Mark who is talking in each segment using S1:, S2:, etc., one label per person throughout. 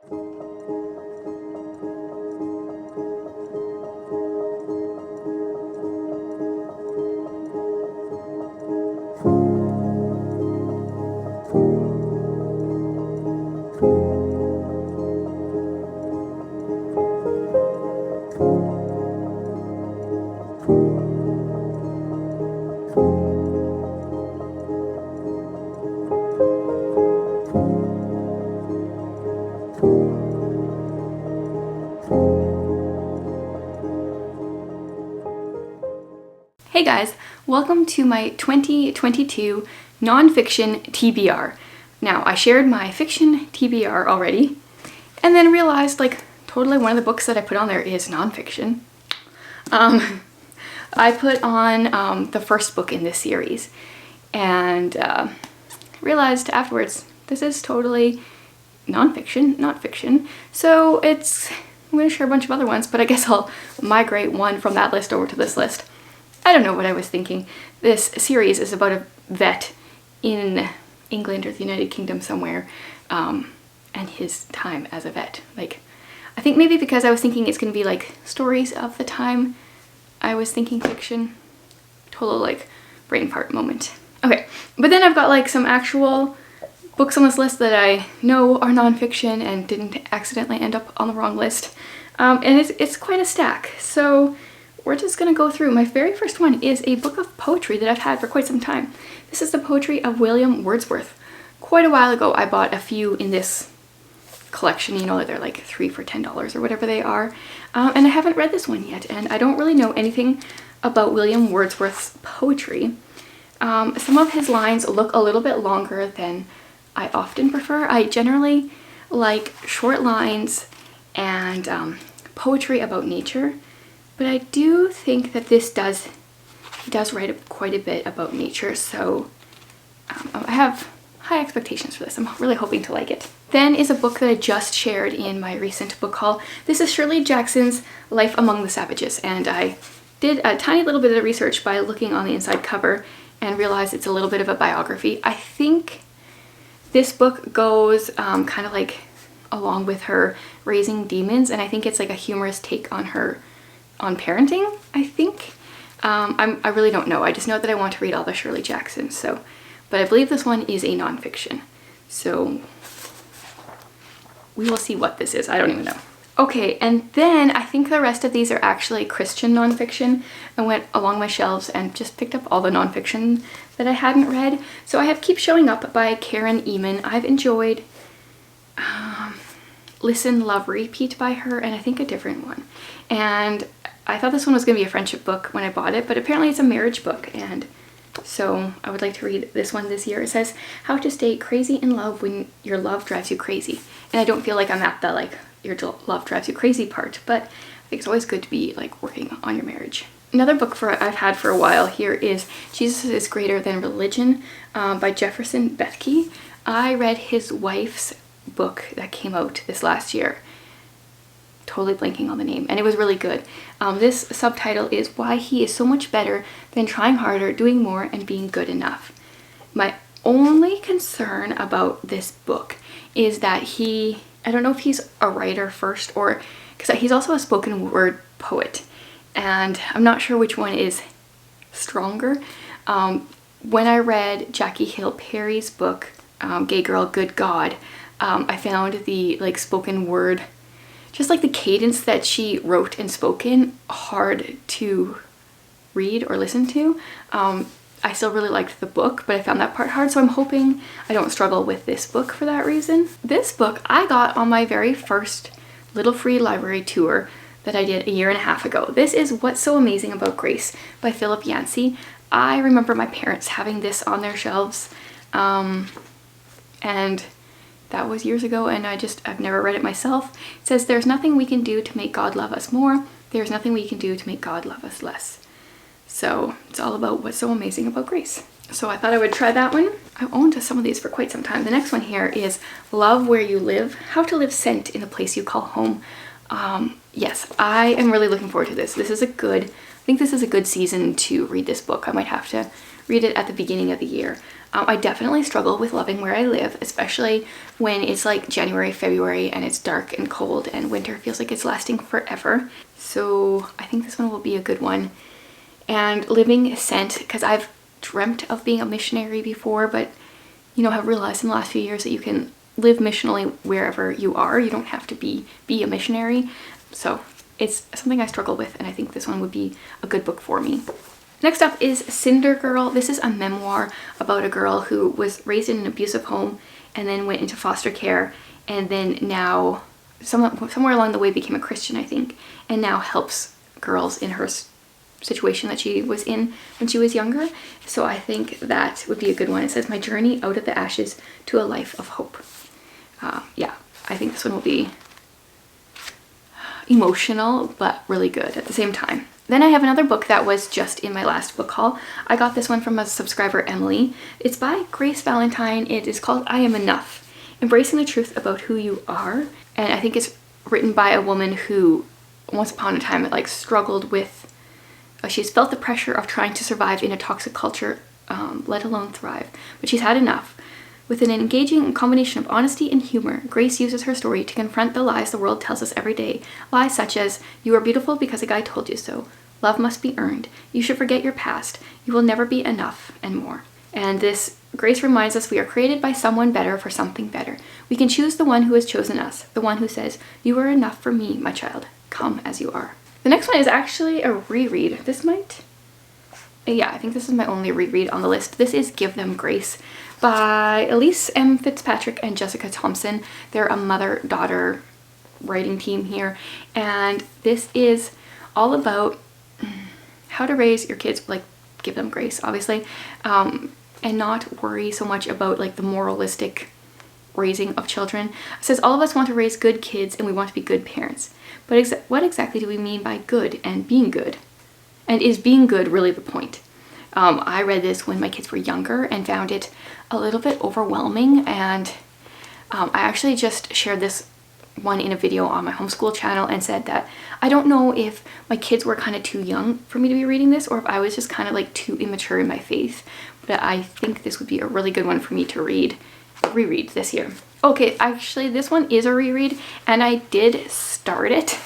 S1: Hey guys, welcome to my 2022 Non-Fiction TBR. Now, I shared my fiction TBR already, and then realized, like, totally one of the books that I put on there is non-fiction. I put on the first book in this series, and realized afterwards, this is totally non-fiction, not fiction. So I'm going to share a bunch of other ones, but I guess I'll migrate one from that list over to this list. I don't know what I was thinking. This series is about a vet in England or the United Kingdom somewhere, and his time as a vet. Like, I think maybe because I was thinking it's going to be like stories of the time, I was thinking fiction. Total like brain fart moment. Okay, but then I've got like some actual books on this list that I know are nonfiction and didn't accidentally end up on the wrong list. And it's quite a stack. So we're just gonna go through. My very first one is a book of poetry that I've had for quite some time. This is the poetry of William Wordsworth. Quite a while ago, I bought a few in this collection, you know, they're like 3 for $10 or whatever they are. And I haven't read this one yet, and I don't really know anything about William Wordsworth's poetry. Some of his lines look a little bit longer than I often prefer. I generally like short lines and poetry about nature. But I do think that he does write quite a bit about nature, so I have high expectations for this. I'm really hoping to like it. Then is a book that I just shared in my recent book haul. This is Shirley Jackson's Life Among the Savages, and I did a tiny little bit of research by looking on the inside cover and realized it's a little bit of a biography. I think this book goes kind of like along with her raising demons, and I think it's like a humorous take on parenting, I think. I really don't know. I just know that I want to read all the Shirley Jackson, but I believe this one is a nonfiction. So we will see what this is. I don't even know. Okay, and then I think the rest of these are actually Christian nonfiction. I went along my shelves and just picked up all the nonfiction that I hadn't read. So I have Keep Showing Up by Karen Eman. I've enjoyed Listen, Love, Repeat by her, and I think a different one. And I thought this one was going to be a friendship book when I bought it, but apparently it's a marriage book, and so I would like to read this one this year. It says, How to Stay Crazy in Love When Your Love Drives You Crazy. And I don't feel like I'm at the, like, your love drives you crazy part, but I think it's always good to be, like, working on your marriage. Another book I've had for a while here is Jesus is Greater Than Religion by Jefferson Bethke. I read his wife's book that came out this last year. Totally blanking on the name, and it was really good. This subtitle is Why He Is So Much Better Than Trying Harder, Doing More, and Being Good Enough. My only concern about this book is that I don't know if he's a writer first, or because he's also a spoken word poet, and I'm not sure which one is stronger. When I read Jackie Hill Perry's book, Gay Girl, Good God, I found the like spoken word, just like the cadence that she wrote and spoke in, hard to read or listen to. I still really liked the book, but I found that part hard, so I'm hoping I don't struggle with this book for that reason. This book I got on my very first Little Free Library tour that I did a year and a half ago. This is What's So Amazing About Grace by Philip Yancey. I remember my parents having this on their shelves, and that was years ago, and I've never read it myself. It says, There's nothing we can do to make God love us more. There's nothing we can do to make God love us less. So it's all about what's so amazing about grace. So I thought I would try that one. I've owned some of these for quite some time. The next one here is Love Where You Live, How to Live Sent in a Place You Call Home. Yes, I am really looking forward to this. I think this is a good season to read this book. I might have to read it at the beginning of the year. I definitely struggle with loving where I live, especially when it's like January, February, and it's dark and cold and winter feels like it's lasting forever. So I think this one will be a good one. And living sent, because I've dreamt of being a missionary before, but you know, have realized in the last few years that you can live missionally wherever you are. You don't have to be a missionary. So it's something I struggle with, and I think this one would be a good book for me. Next up is Cinder Girl. This is a memoir about a girl who was raised in an abusive home and then went into foster care, and then now somewhere along the way became a Christian, I think, and now helps girls in her situation that she was in when she was younger. So I think that would be a good one. It says, my journey out of the ashes to a life of hope. Yeah, I think this one will be emotional but really good at the same time. Then I have another book that was just in my last book haul. I got this one from a subscriber, Emily. It's by Grace Valentine. It is called I Am Enough, Embracing the Truth About Who You Are. And I think it's written by a woman who once upon a time like struggled with she's felt the pressure of trying to survive in a toxic culture, let alone thrive. But she's had enough. With an engaging combination of honesty and humor, Grace uses her story to confront the lies the world tells us every day. Lies such as, you are beautiful because a guy told you so. Love must be earned. You should forget your past. You will never be enough, and more. And this, Grace reminds us we are created by someone better for something better. We can choose the one who has chosen us, the one who says, you are enough for me, my child. Come as you are. The next one is actually a reread. I think this is my only reread on the list. This is Give Them Grace by Elise M. Fitzpatrick and Jessica Thompson. They're a mother-daughter writing team here. And this is all about how to raise your kids, like give them grace, obviously, and not worry so much about like the moralistic raising of children. It says all of us want to raise good kids and we want to be good parents. But what exactly do we mean by good and being good? And is being good really the point? I read this when my kids were younger and found it a little bit overwhelming, and I actually just shared this one in a video on my homeschool channel and said that I don't know if my kids were kind of too young for me to be reading this or if I was just kind of like too immature in my faith, but I think this would be a really good one for me to reread this year. Okay, actually this one is a reread and I did start it.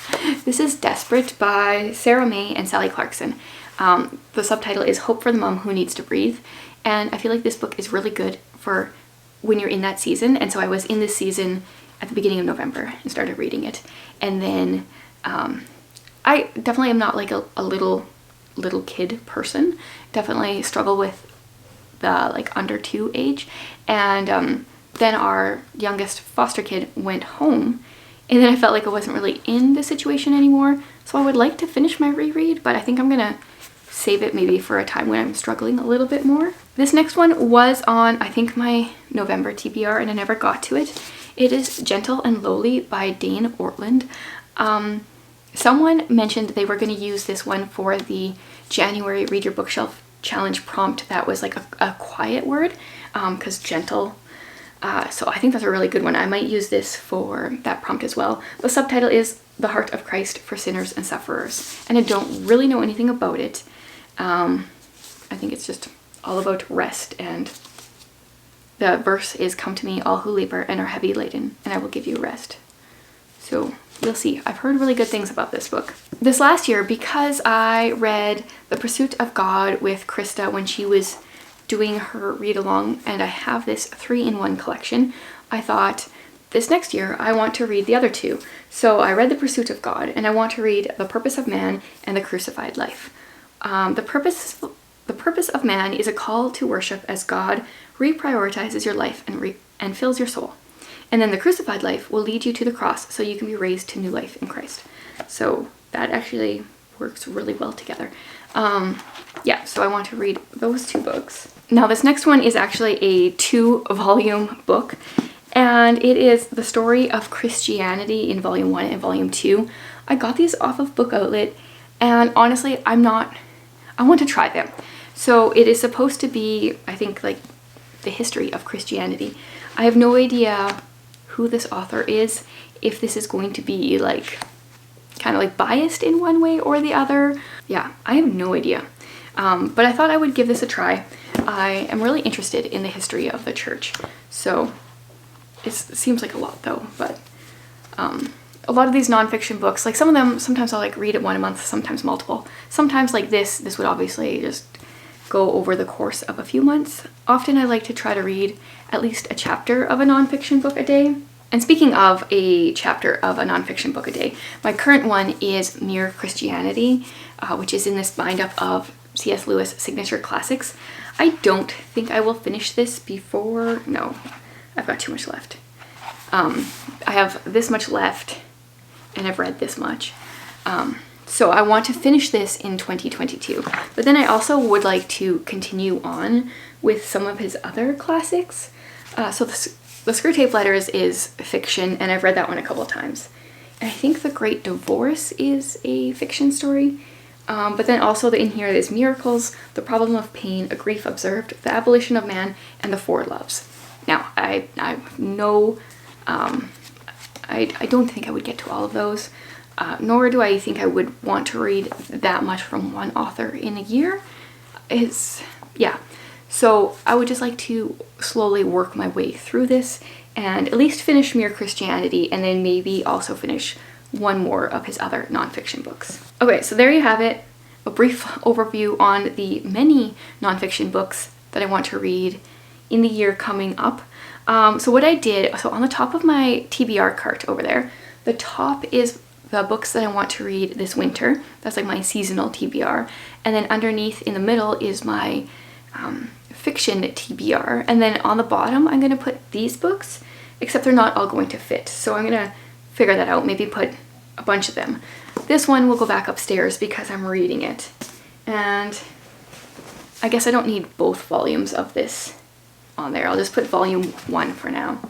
S1: This is Desperate by Sarah May and Sally Clarkson. The subtitle is Hope for the Mom Who Needs to Breathe, and I feel like this book is really good for when you're in that season. And so I was in this season at the beginning of November and started reading it, and then I definitely am not like a little kid person. Definitely struggle with the like under 2 age, and then our youngest foster kid went home, and then I felt like I wasn't really in the situation anymore. So I would like to finish my reread, but I think I'm gonna save it maybe for a time when I'm struggling a little bit more. This next one was on, I think, my November TBR, and I never got to it. It is Gentle and Lowly by Dane Ortland. Someone mentioned they were going to use this one for the January Read Your Bookshelf Challenge prompt that was like a quiet word, because gentle. So I think that's a really good one. I might use this for that prompt as well. The subtitle is The Heart of Christ for Sinners and Sufferers, and I don't really know anything about it. I think it's just all about rest, and the verse is, come to me all who labor and are heavy laden, and I will give you rest. So we'll see. I've heard really good things about this book. This last year, because I read The Pursuit of God with Krista when she was doing her read along, and I have this 3-in-1 collection, I thought this next year I want to read the other two. So I read The Pursuit of God, and I want to read The Purpose of Man and The Crucified Life. The Purpose of Man is a call to worship as God reprioritizes your life and fills your soul. And then The Crucified Life will lead you to the cross so you can be raised to new life in Christ. So that actually works really well together. Yeah, so I want to read those two books. Now this next one is actually a 2-volume book, and it is The Story of Christianity in Volume 1 and Volume 2. I got these off of Book Outlet, and honestly, I want to try them. So it is supposed to be, I think, like the history of Christianity. I have no idea who this author is, if this is going to be like kind of like biased in one way or the other. Yeah, I have no idea. But I thought I would give this a try. I am really interested in the history of the church. So it seems like a lot though, but a lot of these nonfiction books, like some of them, sometimes I'll like read it one a month, sometimes multiple. Sometimes like this would obviously just go over the course of a few months. Often I like to try to read at least a chapter of a nonfiction book a day. And speaking of a chapter of a nonfiction book a day, my current one is Mere Christianity, which is in this bind-up of C.S. Lewis signature classics. I don't think I will finish this before... No, I've got too much left. I have this much left, and I've read this much. So I want to finish this in 2022. But then I also would like to continue on with some of his other classics. So the Screwtape Letters is fiction, and I've read that one a couple of times. And I think The Great Divorce is a fiction story. But then also in here there's Miracles, The Problem of Pain, A Grief Observed, The Abolition of Man, and The Four Loves. Now, I don't think I would get to all of those, nor do I think I would want to read that much from one author in a year. Yeah. So I would just like to slowly work my way through this and at least finish Mere Christianity, and then maybe also finish one more of his other nonfiction books. Okay, so there you have it. A brief overview on the many nonfiction books that I want to read in the year coming up. So what I did, so on the top of my TBR cart over there, the top is the books that I want to read this winter. That's like my seasonal TBR. And then underneath in the middle is my fiction TBR. And then on the bottom, I'm going to put these books, except they're not all going to fit. So I'm going to figure that out, maybe put a bunch of them. This one will go back upstairs because I'm reading it. And I guess I don't need both volumes of this on there. I'll just put volume 1 for now.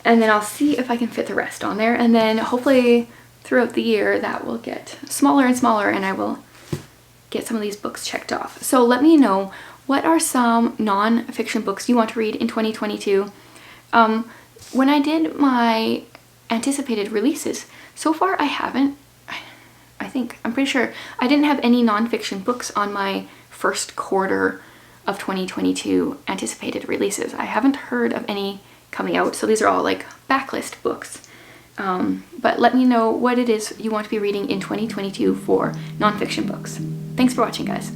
S1: And then I'll see if I can fit the rest on there. And then hopefully throughout the year that will get smaller and smaller, and I will get some of these books checked off. So let me know, what are some non-fiction books you want to read in 2022? When I did my anticipated releases, so far I haven't, I'm pretty sure I didn't have any non-fiction books on my first quarter of 2022 anticipated releases. I haven't heard of any coming out, so these are all like backlist books. But let me know what it is you want to be reading in 2022 for non-fiction books. Thanks for watching, guys.